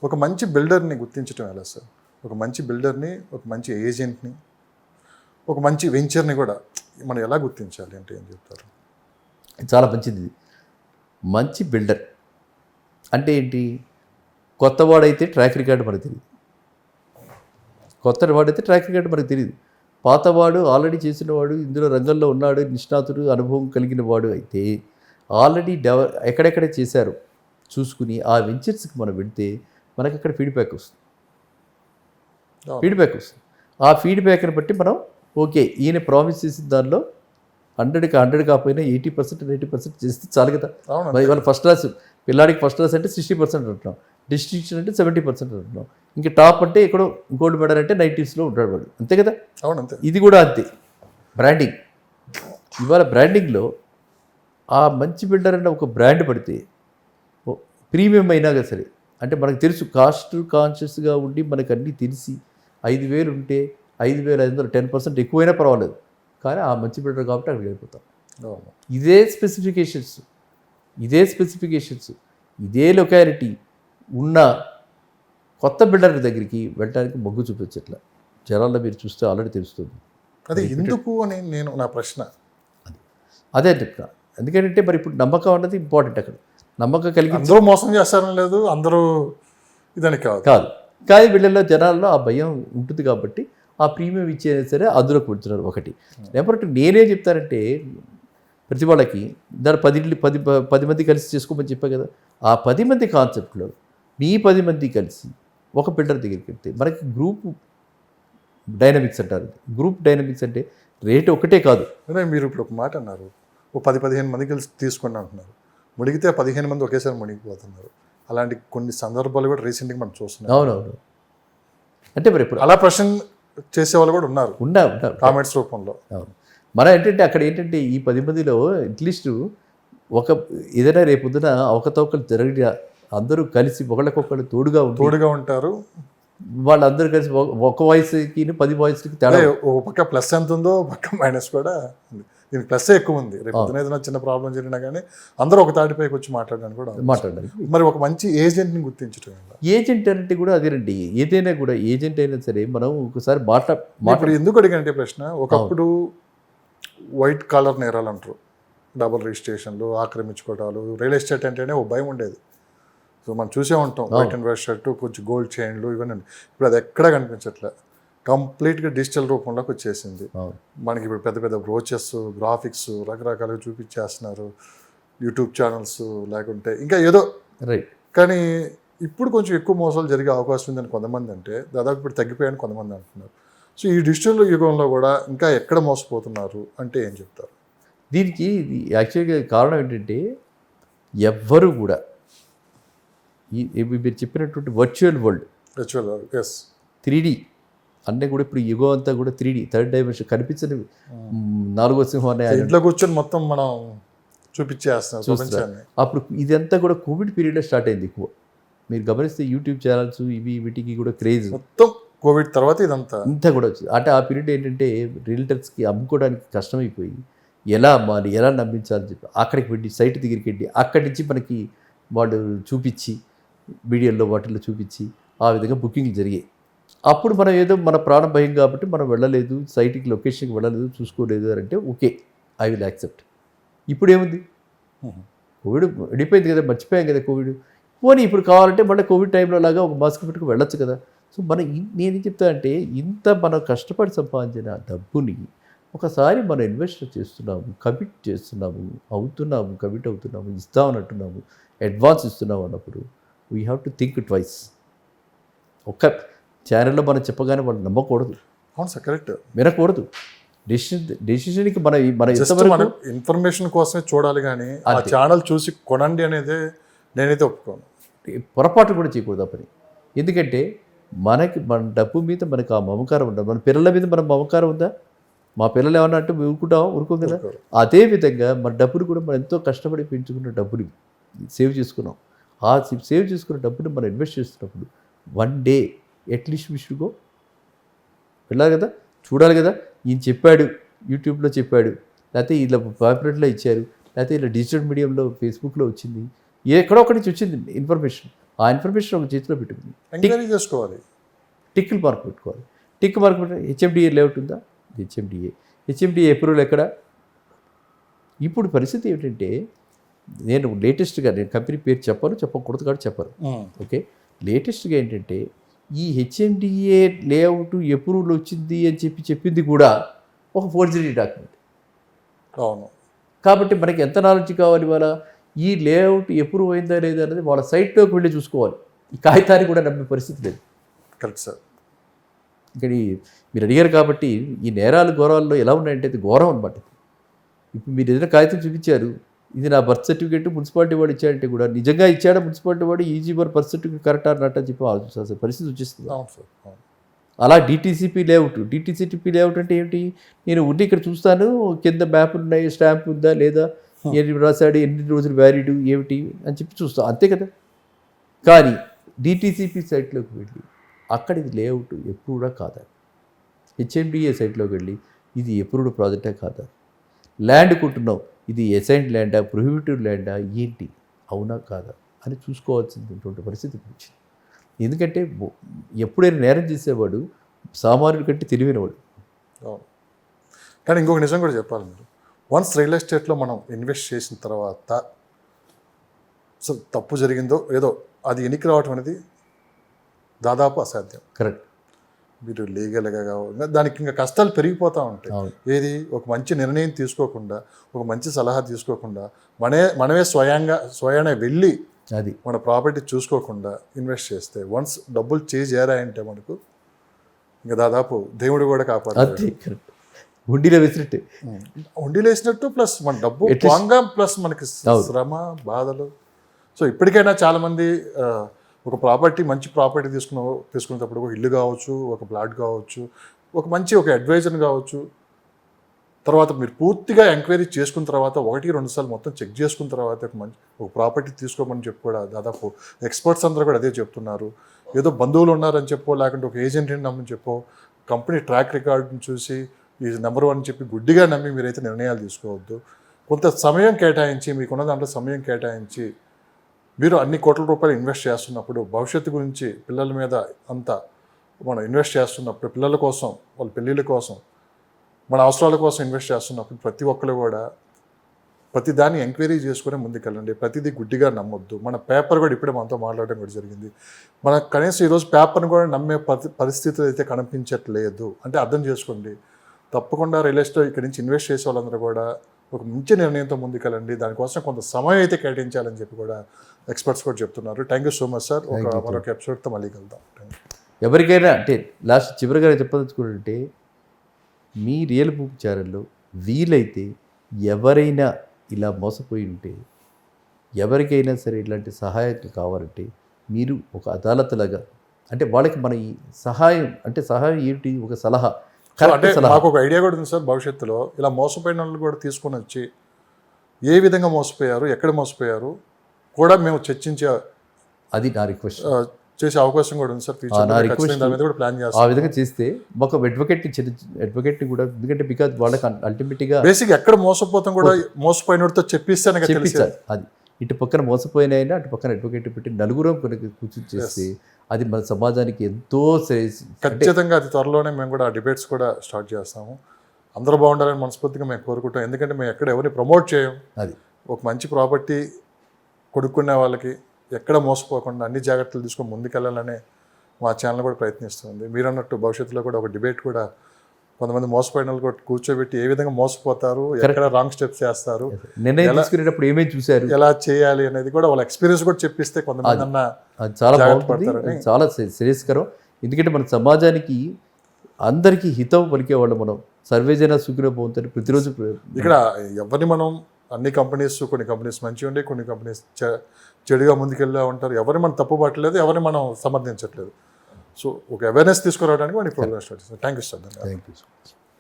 ఒక మంచి బిల్డర్ని గుర్తించడం ఎలా సార్? ఒక మంచి బిల్డర్ని, ఒక మంచి ఏజెంట్ని, ఒక మంచి వెంచర్ని కూడా మనం ఎలా గుర్తించాలి అంటే ఏం చెప్తారు? చాలా మంచిది ఇది. మంచి బిల్డర్ అంటే ఏంటి? కొత్తవాడైతే ట్రాక్ రికార్డు మనకు తెలియదు. కొత్తవాడైతే ట్రాక్ రికార్డు మనకు తెలియదు. పాతవాడు ఆల్రెడీ చేసినవాడు, ఇందులో రంగంలో ఉన్నాడు, నిష్ణాతుడు, అనుభవం కలిగిన వాడు అయితే ఆల్రెడీ ఎక్కడెక్కడ చేశారు చూసుకుని ఆ వెంచర్స్కి మనం వెళ్తే మనకు అక్కడ ఫీడ్బ్యాక్ వస్తుంది. ఆ ఫీడ్బ్యాక్ని బట్టి మనం ఓకే ఈయన ప్రామిస్ చేసిన దానిలో 100కి 100 కాకపోయినా 80% 90% చేస్తే చాలు కదా. ఇవాళ ఫస్ట్ క్లాస్ పిల్లాడికి ఫస్ట్ క్లాస్ అంటే 60% అంటున్నాం, డిస్టింక్షన్ అంటే 70% అంటున్నాం, ఇంకా టాప్ అంటే ఎక్కడో గోల్డ్ మెడల్ అంటే 90స్లో ఉంటాడు వాడు, అంతే కదా. ఇది కూడా అంతే. బ్రాండింగ్, ఇవాళ బ్రాండింగ్లో ఆ మంచి బిల్డర్ అన్న ఒక బ్రాండ్ పడితే ప్రీమియం అయినా కదా సరే, అంటే మనకు తెలుసు కాస్ట్ కాన్షియస్గా ఉండి మనకు అన్నీ తెలిసి 5,000 ఉంటే 5,500 10% ఎక్కువైనా పర్వాలేదు, కానీ ఆ మంచి బిల్డర్ కాబట్టి అక్కడికి వెళ్ళిపోతాం. ఇదే స్పెసిఫికేషన్స్ ఇదే లొకాలిటీ ఉన్న కొత్త బిల్డర్ దగ్గరికి వెళ్ళడానికి మొగ్గు చూపించట్లా. జనాల్లో మీరు చూస్తే ఆల్రెడీ తెలుస్తుంది. అది ఎందుకు అని నేను నా ప్రశ్న. అదే చెప్తున్నా. ఎందుకంటే మరి ఇప్పుడు నమ్మకం అన్నది ఇంపార్టెంట్. అక్కడ నమ్మకం కలిగి అందరూ మోసం చేస్తారని లేదు, అందరూ ఇదని కాదు. కానీ వీళ్ళల్లో జనాల్లో ఆ భయం ఉంటుంది కాబట్టి ఆ ప్రీమియం ఇచ్చేది సరే అందులో కూర్చున్నారు. ఒకటి. నెంబర్ 2, నేనే చెప్తానంటే ప్రతి వాళ్ళకి దాని 10 మంది కలిసి చేసుకోమని చెప్పా కదా. ఆ 10 మంది కాన్సెప్ట్లో మీ 10 మంది కలిసి ఒక బిల్డర్ దగ్గరికి వెళ్తే మనకి గ్రూప్ డైనమిక్స్ అంటారు. గ్రూప్ డైనమిక్స్ అంటే రేటు ఒకటే కాదు. మీరు ఇప్పుడు ఒక మాట అన్నారు, ఓ 10-15 మంది కలిసి తీసుకోండి అంటున్నారు. మునిగితే 15 మంది ఒకేసారి మునిగిపోతున్నారు. అలాంటి కొన్ని సందర్భాలు కూడా రీసెంట్గా మనం చూస్తున్నాం. అవునవును. అంటే మరి ఇప్పుడు అలా ప్రశ్న చేసేవాళ్ళు కూడా ఉన్నారు కామెంట్స్ రూపంలో. అవును. మన ఏంటంటే అక్కడ ఏంటంటే ఈ 10 మందిలో అట్లీస్ట్ ఏదైనా రేపొద్దున అవకతవకలు జరిగిన అందరూ కలిసి ఒకళ్ళకొకళ్ళు తోడుగా ఉంటారు. వాళ్ళందరూ కలిసి ఒక వాయిస్కి 10 వాయిస్కి తేడా. ఒక పక్క ప్లస్ ఎంత ఉందో పక్క మైనస్ కూడా ఉంది. దీనికి ప్లస్ ఎక్కువ ఉంది. రేపు ఏదైనా చిన్న ప్రాబ్లం జరిగినా కానీ అందరూ ఒక తాటిపైకి వచ్చి మాట్లాడడానికి కూడా మాట్లాడాలి. మరి ఒక మంచి ఏజెంట్ని గుర్తించడం. ఏజెంట్ అంటే కూడా అదేనండి. ఏదైనా కూడా ఏజెంట్ అయినా సరే మనం ఒకసారి ఇప్పుడు ఎందుకు అడిగానంటే ప్రశ్న, ఒకప్పుడు వైట్ కాలర్ నేరాలు అంటారు, డబుల్ రిజిస్ట్రేషన్లు, ఆక్రమించుకోవటాలు, రియల్ ఎస్టేట్ అంటేనే ఓ భయం ఉండేది. సో మనం చూసే ఉంటాం వైట్ అండ్ వైట్ షర్టు, కొంచెం గోల్డ్ చైన్లు ఇవన్నీ. ఇప్పుడు అది ఎక్కడా కనిపించట్లే, కంప్లీట్గా డిజిటల్ రూపంలోకి వచ్చేసింది. మనకి ఇప్పుడు పెద్ద పెద్ద బ్రోచెస్, గ్రాఫిక్స్ రకరకాలుగా చూపించేస్తున్నారు, యూట్యూబ్ ఛానల్స్ లేకుంటే ఇంకా ఏదో. రైట్. కానీ ఇప్పుడు కొంచెం ఎక్కువ మోసాలు జరిగే అవకాశం ఉందని కొంతమంది అంటే, దాదాపు ఇప్పుడు తగ్గిపోయాయని కొంతమంది అంటున్నారు. సో ఈ డిజిటల్ యుగంలో కూడా ఇంకా ఎక్కడ మోసపోతున్నారు అంటే ఏం చెప్తారు? దీనికి యాక్చువల్గా కారణం ఏంటంటే ఎవ్వరు కూడా మీరు చెప్పినటువంటి వర్చువల్ వరల్డ్ 3D అంటే కూడా ఇప్పుడు యుగం అంతా కూడా 3D, థర్డ్ డైమెన్షన్ కనిపించని 4వ సింహం అనే ఇంట్లో కూర్చొని మొత్తం మనం చూపించేస్తున్నాం. అప్పుడు ఇదంతా కూడా కోవిడ్ పీరియడ్లో స్టార్ట్ అయింది ఎక్కువ. మీరు గమనిస్తే యూట్యూబ్ ఛానల్స్ వీటికి కూడా క్రేజ్ మొత్తం కోవిడ్ తర్వాత ఇంత కూడా వచ్చింది. అంటే ఆ పీరియడ్ ఏంటంటే రియల్టర్స్కి అమ్ముకోవడానికి కష్టమైపోయి ఎలా అమ్మాలి, ఎలా నమ్మించాలని చెప్పి అక్కడికి వెళ్ళి సైట్ దగ్గరికి వెళ్ళి అక్కడి నుంచి మనకి వాళ్ళు చూపించి వీడియోల్లో వాటిల్లో చూపించి ఆ విధంగా బుకింగ్లు జరిగాయి. అప్పుడు మనం ఏదో మన ప్రాణం భయం కాబట్టి మనం వెళ్ళలేదు, సైట్కి లొకేషన్కి వెళ్ళలేదు, చూసుకోలేదు అని అంటే ఓకే, ఐ విల్ యాక్సెప్ట్. ఇప్పుడు ఏముంది, కోవిడ్ వెళ్ళిపోయింది కదా, మర్చిపోయాం కదా కోవిడ్. పోనీ ఇప్పుడు కావాలంటే మళ్ళీ కోవిడ్ టైంలో లాగా ఒక మాస్క్ పెట్టుకు వెళ్ళొచ్చు కదా. సో నేనేం చెప్తా అంటే ఇంత మనం కష్టపడి సంపాదించిన డబ్బుని ఒకసారి మనం ఇన్వెస్ట్ చేస్తున్నాము, కమిట్ అవుతున్నాము, ఇస్తామన్నట్టున్నాము, అడ్వాన్స్ ఇస్తున్నాము అన్నప్పుడు we have to think twice. ఒక్క ఛానల్లో మనం చెప్పగానే వాళ్ళు నమ్మకూడదు. అవును సార్, కరెక్ట్. వినకూడదు. డెసిషన్కి మన ఇన్ఫర్మేషన్ కోసమే చూడాలి, కానీ ఆ ఛానల్ చూసి కొనండి అనేది నేనైతే ఒప్పుకోను. పొరపాటు కూడా చేయకూడదు ఆ పని. ఎందుకంటే మన డబ్బు మీద మనకు ఆ మమకారం ఉండాలి. మన పిల్లల మీద మన మమకారం ఉందా? మా పిల్లలు ఏమన్నా అంటే ఊరుకోం కదా. అదేవిధంగా మన డబ్బులు కూడా మనం ఎంతో కష్టపడి పెంచుకున్న డబ్బులు సేవ్ చేసుకున్నాం. ఆ సేవ్ చేసుకున్న డబ్బుని మనం ఇన్వెస్ట్ చేస్తున్నప్పుడు one day at least we should go, వెళ్ళాలి కదా, చూడాలి కదా. ఈయన చెప్పాడు, యూట్యూబ్లో చెప్పాడు, లేకపోతే ఇలా పాపులర్లో ఇచ్చారు, లేకపోతే ఇలా డిజిటల్ మీడియంలో ఫేస్బుక్లో వచ్చింది, ఎక్కడో ఒకటి నుంచి వచ్చింది ఇన్ఫర్మేషన్. ఆ ఇన్ఫర్మేషన్ ఒక చేతిలో పెట్టుకుని ఎంక్వైరీ చేసుకోవాలి. టిక్లు మార్క్ పెట్టుకోవాలి. టిక్ మార్క్ పెట్టి హెచ్ఎండిఏ లేఅవుట్ ఉందా, హెచ్ఎండిఏ అప్రూవల్ ఎక్కడ. ఇప్పుడు పరిస్థితి ఏమిటంటే, నేను లేటెస్ట్గా, నేను కంపెనీ పేరు చెప్పకూడదు కాబట్టి చెప్పరు, ఓకే. లేటెస్ట్గా ఏంటంటే ఈ హెచ్ఎండిఏ లేఅవుట్ అప్రూవల్ వచ్చింది అని చెప్పింది కూడా ఒక ఫోర్జరీ డాక్యుమెంట్. అవును. కాబట్టి మనకి ఎంత నాలెడ్జ్ కావాలి ఇవాళ, ఈ లేఅవుట్ అప్రూవ్ అయిందా లేదా అనేది వాళ్ళ సైట్లోకి వెళ్ళి చూసుకోవాలి. ఈ కాగితాన్ని కూడా నమ్మే పరిస్థితి లేదు. Correct sir. ఇక్కడ మీరు అడిగారు కాబట్టి ఈ నేరాలు ఘోరాల్లో ఎలా ఉన్నాయంటే అది ఘోరం అనమాట. ఇప్పుడు మీరు ఏదైనా కాగితం చూపించారు, ఇది నా బర్త్ సర్టిఫికేట్ మున్సిపాలిటీ వాడు ఇచ్చాడంటే కూడా నిజంగా ఇచ్చాడా మున్సిపాలిటీ వాడు, ఈజీ బర్ బర్త్ సర్టిఫికేట్ కరెక్ట్ అన్నట్టు అని చెప్పి ఆలోచించాల్సిన పరిస్థితి వచ్చేస్తుంది. అవును సార్. అవును. అలా డిటీసీపీ లేఅవుట్ అంటే ఏంటి, నేను ఉండి ఇక్కడ చూస్తాను, కింద మ్యాప్లు ఉన్నాయి, స్టాంప్ ఉందా లేదా, ఎన్ని రాశాడు, ఎన్ని రోజులు వ్యాలిడ్ ఏమిటి అని చెప్పి చూస్తాం, అంతే కదా. కానీ డిటీసీపీ సైట్లోకి వెళ్ళి అక్కడ ఇది లేఅవుట్ ఎప్పుడూ కాదా, హెచ్ఎండిఏ సైట్లోకి వెళ్ళి ఇది ఎప్పుడు ప్రాజెక్టే కాదా, ల్యాండ్ కొంటున్నావు, ఇది అసైన్డ్ ల్యాండా, ప్రొహిబిటెడ్ ల్యాండా, ఏంటి, అవునా కాదా అని చూసుకోవాల్సినటువంటి పరిస్థితి వచ్చింది. ఎందుకంటే ఎప్పుడైనా నేరం చేసేవాడు సామాన్యుడి కంటే తెలివైనవాడు. కానీ ఇంకొక నిజం కూడా చెప్పాలి, మీరు వన్స్ రియల్ ఎస్టేట్లో మనం ఇన్వెస్ట్ చేసిన తర్వాత అసలు తప్పు జరిగిందో ఏదో అది ఎనికి రావటం అనేది దాదాపు అసాధ్యం. కరెక్ట్. మీరు లీగల్గా కావాలి, దానికి ఇంకా కష్టాలు పెరిగిపోతూ ఉంటాయి. ఏది ఒక మంచి నిర్ణయం తీసుకోకుండా, ఒక మంచి సలహా తీసుకోకుండా, మనమే స్వయానే వెళ్ళి అది మన ప్రాపర్టీ చూసుకోకుండా ఇన్వెస్ట్ చేస్తే వన్స్ డబ్బులు చేరాయంటే మనకు ఇంకా దాదాపు దేవుడు కూడా కాపాడు. ఉండిలో వేసినట్టు, ఉండిలో వేసినట్టు ప్లస్ మన డబ్బు వాంగా ప్లస్ మనకి శ్రమ బాధలు. సో ఇప్పటికైనా చాలామంది ఒక మంచి ప్రాపర్టీ తీసుకునేటప్పుడు ఒక ఇల్లు కావచ్చు, ఒక ప్లాట్ కావచ్చు, ఒక అడ్వైజర్ కావచ్చు, తర్వాత మీరు పూర్తిగా ఎంక్వైరీ చేసుకున్న తర్వాత 1-2 సార్లు మొత్తం చెక్ చేసుకున్న తర్వాత ఒక ప్రాపర్టీ తీసుకోమని చెప్పి కూడా దాదాపు ఎక్స్పర్ట్స్ అందరూ కూడా అదే చెప్తున్నారు. ఏదో బంధువులు ఉన్నారని చెప్పో, లేకుంటే ఒక ఏజెంట్ని నమ్మని చెప్పో, కంపెనీ ట్రాక్ రికార్డుని చూసి ఈ నెంబర్ 1 చెప్పి గుడ్డిగా నమ్మి మీరైతే నిర్ణయాలు తీసుకోవద్దు. కొంత సమయం కేటాయించి, మీకున్న దాంట్లో సమయం కేటాయించి మీరు అన్ని కోట్ల రూపాయలు ఇన్వెస్ట్ చేస్తున్నప్పుడు, భవిష్యత్తు గురించి పిల్లల మీద అంతా మనం ఇన్వెస్ట్ చేస్తున్నప్పుడు, పిల్లల కోసం, వాళ్ళ పెళ్ళిళ్ళ కోసం, మన అవసరాల కోసం ఇన్వెస్ట్ చేస్తున్నప్పుడు ప్రతి ఒక్కరు కూడా ప్రతి దాన్ని ఎంక్వైరీ చేసుకునే ముందుకెళ్ళండి. ప్రతిదీ గుడ్డిగా నమ్మొద్దు. మన పేపర్ కూడా ఇప్పుడే మనతో మాట్లాడడం కూడా జరిగింది. మనకు కనీసం ఈరోజు పేపర్ని కూడా నమ్మే పరిస్థితులు అయితే కనిపించట్లేదు. అంటే అర్థం చేసుకోండి. తప్పకుండా రియల్ ఎస్టేట్ ఇక్కడి నుంచి ఇన్వెస్ట్ చేసే వాళ్ళందరూ కూడా ఒక మంచి నిర్ణయంతో ముందుకెళ్ళండి. దానికోసం కొంత సమయం అయితే కేటాయించాలని చెప్పి కూడా ఎక్స్పర్ట్స్ కూడా చెప్తున్నారు. Thank you so much sir. మరొక ఎపిసోడ్తో మళ్ళీ కలుద్దాం. ఎవరికైనా అంటే లాస్ట్ చివరిగా చెప్పదలుచుకుంటే, మీ రియల్ బుక్ ఛానల్లో వీలైతే ఎవరైనా ఇలా మోసపోయి ఉంటే, ఎవరికైనా సరే ఇలాంటి సహాయం కావాలంటే మీరు ఒక అదాలత్ లాగా, అంటే వాళ్ళకి మన ఈ సహాయం ఏంటి, ఒక సలహా. అంటే మాకు ఒక ఐడియా కూడా ఉంది సార్, భవిష్యత్తులో ఇలా మోసపోయిన వాళ్ళు కూడా తీసుకొని వచ్చి ఏ విధంగా మోసపోయారు, ఎక్కడ మోసపోయారు కూడా మేము చర్చించే, అది నా రిక్వెస్ట్, చేసే అవకాశం కూడా ఉంది సార్. నా రిక్వెస్ట్ కూడా ప్లాన్ చేస్తాం. ఆ విధంగా చేస్తే ఒక అడ్వకేట్ని కూడా, ఎందుకంటే బికాజ్ వాళ్ళకి అల్టిమేట్గా బేసిక్ ఎక్కడ మోసపోతాం కూడా మోసపోయినతో చెప్పిస్తాను. అది ఇటు పక్కన మోసపోయిన అయినా అటు పక్కన అడ్వకేట్ పెట్టి నలుగురు కూర్చొని చేస్తే అది మన సమాజానికి ఎంతో ఖచ్చితంగా. అతి త్వరలోనే మేము కూడా ఆ డిబేట్స్ కూడా స్టార్ట్ చేస్తాము. అందరూ బాగుండాలని మనస్ఫూర్తిగా మేము కోరుకుంటాం. ఎందుకంటే మేము ఎక్కడ ఎవరిని ప్రమోట్ చేయం. అది ఒక మంచి ప్రాపర్టీ కొనుక్కునే వాళ్ళకి ఎక్కడ మోసపోకుండా అన్ని జాగ్రత్తలు తీసుకొని ముందుకెళ్ళాలనే మా ఛానల్ కూడా ప్రయత్నిస్తుంది. మీరు అన్నట్టు భవిష్యత్తులో కూడా ఒక డిబేట్ కూడా, కొంతమంది మోసపోయిన వాళ్ళు కూడా కూర్చోబెట్టి ఏ విధంగా మోసపోతారు, ఎక్కడ రాంగ్ స్టెప్స్ చేస్తారు, నిర్ణయం తీసుకునేటప్పుడు ఏమేమి చూశారు, ఎలా చేయాలి అనేది కూడా వాళ్ళ ఎక్స్పీరియన్స్ కూడా చెప్పిస్తే కొంతమంది అన్న చాలా బాగుంటుంది. చాలా శ్రేయస్కరం. ఎందుకంటే మన సమాజానికి అందరికీ హితం పలికేవాళ్ళు మనం. సర్వేజన సుఖినో భవంతు ప్రతిరోజు. ఇక్కడ ఎవరిని మనం, అన్ని కంపెనీస్, కొన్ని కంపెనీస్ మంచిగా ఉండే, కొన్ని కంపెనీస్ చెడుగా ముందుకెళ్ళా ఉంటారు. ఎవరిని మనం తప్పు పట్టలేదు, ఎవరిని మనం సమర్థించట్లేదు. సో ఒక అవేర్నెస్ తీసుకురావడానికి మనం ఈ ప్రోగ్రామ్ స్టార్ట్ చేస్తాం. Thank you sir. Thank you so much.